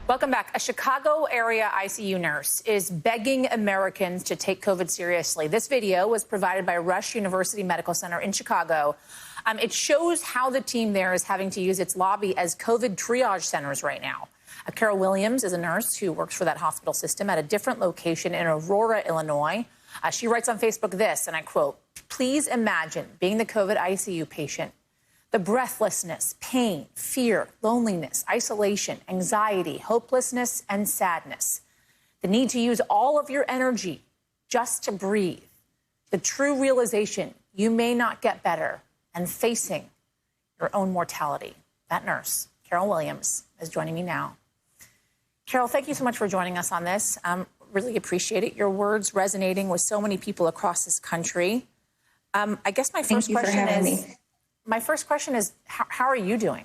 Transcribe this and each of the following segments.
Welcome back. A Chicago area ICU nurse is begging Americans to take COVID seriously. This video was provided by Rush University Medical Center in Chicago. It shows how the team there is having to use its lobby as COVID triage centers right now. Carol Williams is a nurse who works for that hospital system at a different location in Aurora, Illinois. She writes on Facebook this, and I quote, "Please imagine being the COVID ICU patient. The breathlessness, pain, fear, loneliness, isolation, anxiety, hopelessness, and sadness. The need to use all of your energy just to breathe. The true realization you may not get better and facing your own mortality." That nurse, Carol Williams, is joining me now. Carol, thank you so much for joining us on this. Really appreciate it. Your words resonating with so many people across this country. I guess my first question is, how are you doing?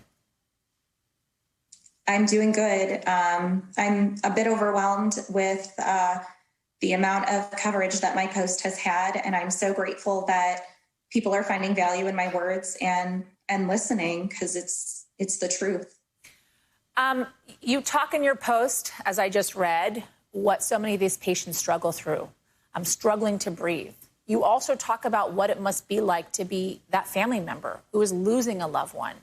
I'm doing good. I'm a bit overwhelmed with the amount of coverage that my post has had, and I'm so grateful that people are finding value in my words and listening, because it's the truth. You talk in your post, as I just read, what so many of these patients struggle through. I'm struggling to breathe. You also talk about what it must be like to be that family member who is losing a loved one.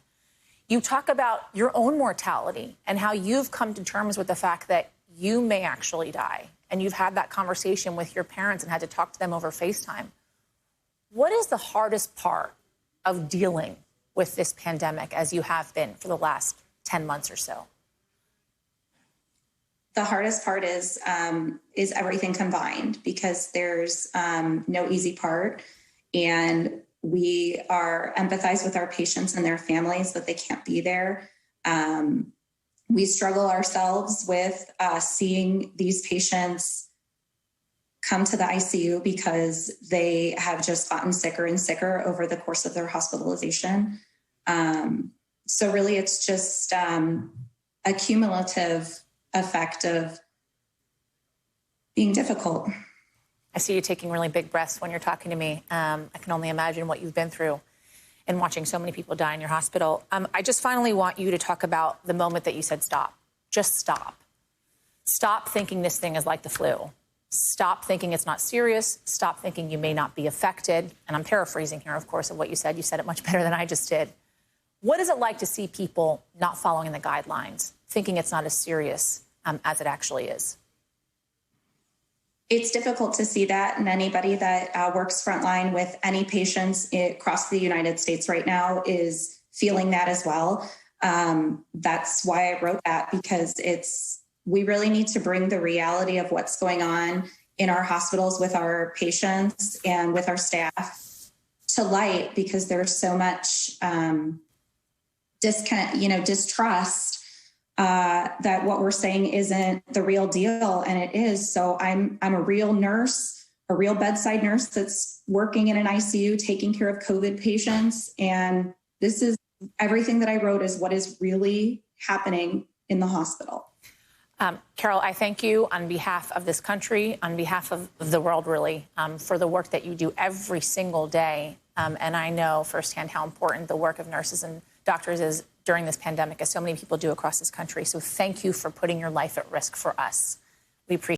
You talk about your own mortality and how you've come to terms with the fact that you may actually die. And you've had that conversation with your parents and had to talk to them over FaceTime. What is the hardest part of dealing with this pandemic, as you have been for the last 10 months or so? The hardest part is everything combined, because there's no easy part, and we are empathize with our patients and their families that they can't be there. We struggle ourselves with seeing these patients come to the ICU because they have just gotten sicker and sicker over the course of their hospitalization. So really, it's just a cumulative effect of being difficult. I see you taking really big breaths when you're talking to me. I can only imagine what you've been through and watching so many people die in your hospital. I just finally want you to talk about the moment that you said stop. Just stop. Stop thinking this thing is like the flu. Stop thinking it's not serious. Stop thinking you may not be affected. And I'm paraphrasing here, of course, of what you said. You said it much better than I just did. What is it like to see people not following the guidelines, thinking it's not as serious as it actually is? It's difficult to see that, and anybody that works frontline with any patients across the United States right now is feeling that as well. That's why I wrote that, because we really need to bring the reality of what's going on in our hospitals with our patients and with our staff to light, because there's so much distrust that what we're saying isn't the real deal, and it is. So I'm a real nurse, a real bedside nurse that's working in an ICU, taking care of COVID patients. And this is everything that I wrote is what is really happening in the hospital. Carol, I thank you on behalf of this country, on behalf of the world, really, for the work that you do every single day. And I know firsthand how important the work of nurses and doctors is during this pandemic, as so many people do across this country. So thank you for putting your life at risk for us. We appreciate it.